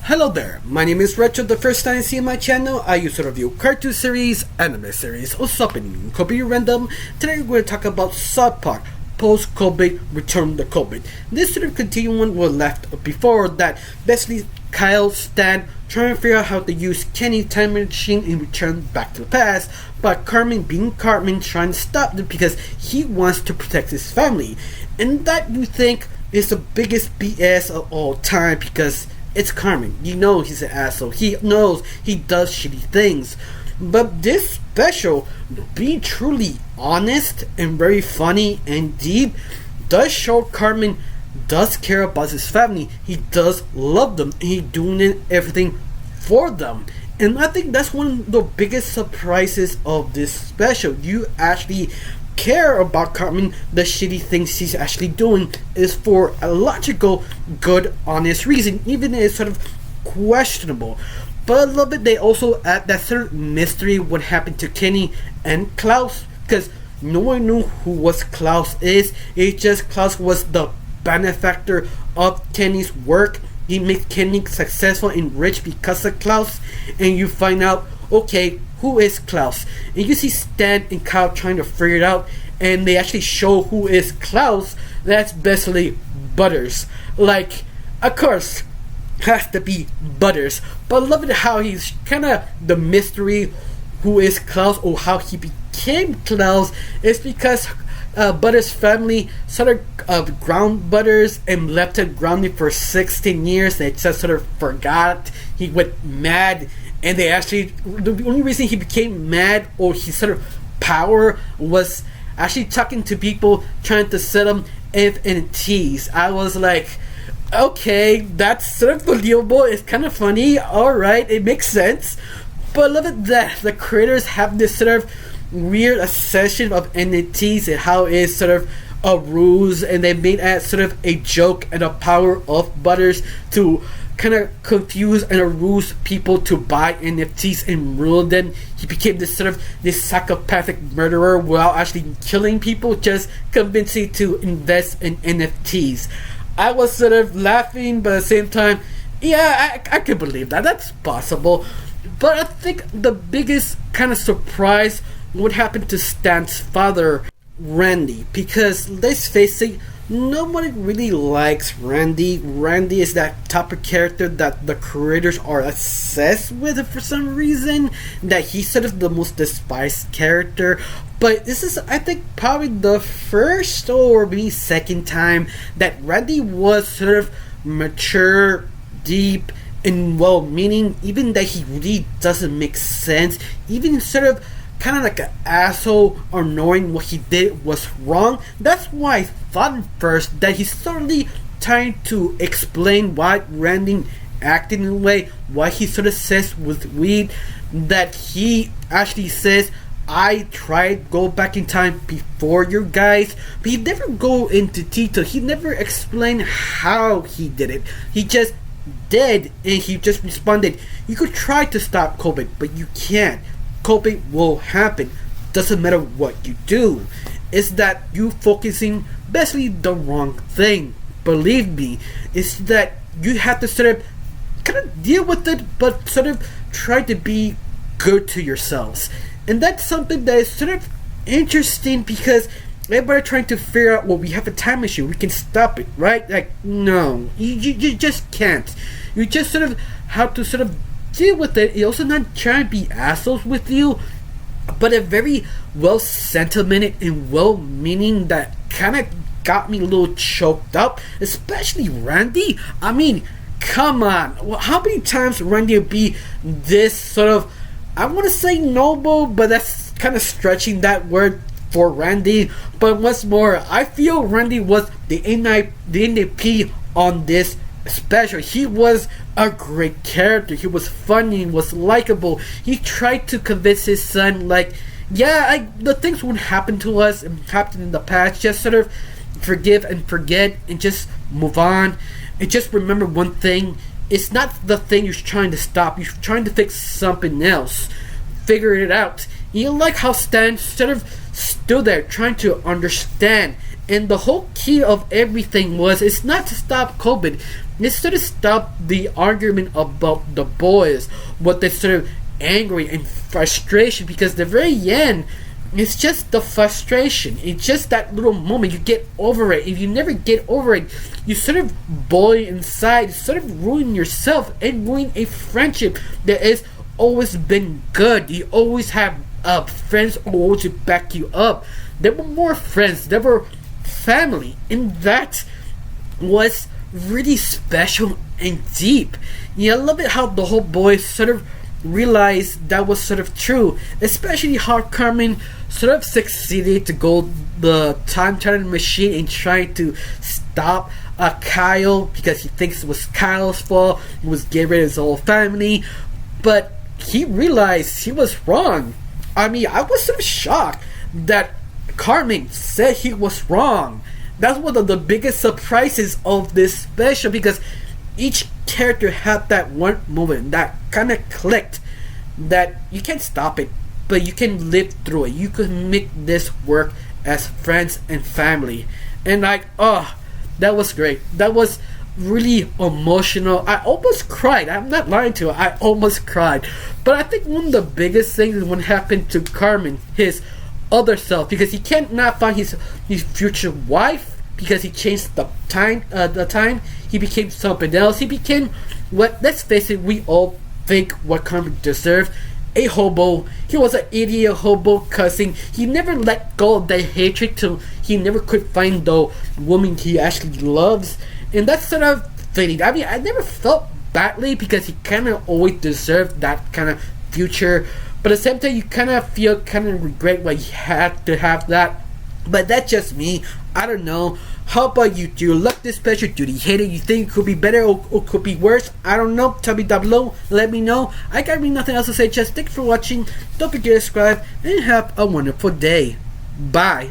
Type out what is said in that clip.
Hello there, my name is Retro. The first time you see my channel, I used to review cartoon series, anime series, or something Kobe random. Today we're going to talk about South Park, post-COVID, return to COVID. This sort of continuing what left before that, basically Kyle, Stan, trying to figure out how to use Kenny's time machine and return back to the past, but Cartman being Cartman trying to stop them because he wants to protect his family. And that you think is the biggest BS of all time because it's Cartman. You know he's an asshole. He knows he does shitty things. But this special, being truly honest and very funny and deep, does show Cartman does care about his family. He does love them and he's doing everything for them. And I think that's one of the biggest surprises of this special. You actually care about Cartman. The shitty things he's actually doing is for a logical, good, honest reason, even if it's sort of questionable. But I love it. They also add that sort of mystery what happened to Kenny and Klaus, because no one knew who was Klaus is. It's just Klaus was the benefactor of Kenny's work. He made Kenny successful and rich because of Klaus, and you find out, okay, who is Klaus? And you see Stan and Kyle trying to figure it out, and they actually show who is Klaus. That's basically Butters. Like, of course, has to be Butters. But I love it how he's kind of the mystery who is Klaus or how he became Klaus is because Butters' family sort of ground Butters and left him grounded for 16 years. They just sort of forgot. He went mad. And they actually, the only reason he became mad or his sort of power was actually talking to people trying to set him NFTs. I was like, okay, that's sort of believable. It's kind of funny. Alright, it makes sense. But I love it that the creators have this sort of weird obsession of NFTs and how it's sort of a ruse. And they made it sort of a joke and a power of Butters to kind of confuse and ruse people to buy NFTs and rule them. He became this sort of this psychopathic murderer while actually killing people, just convincing to invest in NFTs. I was sort of laughing, but at the same time, yeah, I can believe that. That's possible. But I think the biggest kind of surprise would happen to Stan's father, Randy, because let's face it, nobody really likes Randy. Randy is that type of character that the creators are obsessed with for some reason. That he's sort of the most despised character. But this is, I think, probably the first or maybe second time that Randy was sort of mature, deep, and well-meaning. Even that he really doesn't make sense. Even sort of kind of like an asshole or knowing what he did was wrong. That's why I thought at first that he's certainly trying to explain why Randy acted in a way, why he sort of says with weed that he actually says, I tried go back in time before you guys, but he never go into detail. He never explained how he did it. He just did, and he just responded, you could try to stop COVID, but you can't. COVID will happen. Doesn't matter what you do. It's that you focusing basically the wrong thing. Believe me, it's that you have to sort of kind of deal with it, but sort of try to be good to yourselves. And that's something that is sort of interesting because everybody trying to figure out, well, we have a time machine, we can stop it, right? Like, no, you just can't. You just sort of have to sort of deal with it. He also not trying to be assholes with you, but a very well sentimented and well meaning that kind of got me a little choked up, especially Randy. I mean, come on, well, how many times Randy would be this sort of, I want to say noble, but that's kind of stretching that word for Randy. But once more, I feel Randy was the MVP on this special. He was a great character. He was funny, was likable. He tried to convince his son, like, yeah, the things won't happen to us and happened in the past. Just sort of forgive and forget and just move on. And just remember one thing. It's not the thing you're trying to stop. You're trying to fix something else. Figure it out. You like how Stan sort of stood there trying to understand And the whole key of everything was, it's not to stop COVID, it's to stop the argument about the boys, what they sort of angry and frustration, because the very end, it's just the frustration. It's just that little moment. You get over it. If you never get over it, you sort of boil inside. You sort of ruin yourself and ruin a friendship that has always been good. You always have friends always to back you up. There were more friends. There were family. And that was really special and deep. I love it how the whole boys sort of realized that was sort of true, especially how Carmen sort of succeeded to go the time turning machine and try to stop Kyle, because he thinks it was Kyle's fault. He was getting rid of his whole family, but he realized he was wrong. I mean, I was sort of shocked that Carmen said he was wrong. That's one of the biggest surprises of this special, because each character had that one moment that kind of clicked, that you can't stop it, but you can live through it. You can make this work as friends and family. And that was great. That was really emotional. I almost cried. I'm not lying to you. I almost cried. But I think one of the biggest things is what happened to Carmen, his other self, because he can't not find his future wife, because he changed the time. He became something else. He became what, let's face it, we all think what Carmen deserved: a hobo. He was an idiot hobo cussing. He never let go of that hatred till he never could find the woman he actually loves. And that's sort of fitting. I mean, I never felt badly, because he kind of always deserved that kind of future. But at the same time, you kind of feel kind of regret why he had to have that. But that's just me. I don't know. How about you? Do you like this special? Do you hate it? You think it could be better or could be worse? I don't know. Tell me down below. Let me know. I got really nothing else to say. Just thanks for watching. Don't forget to subscribe and have a wonderful day. Bye.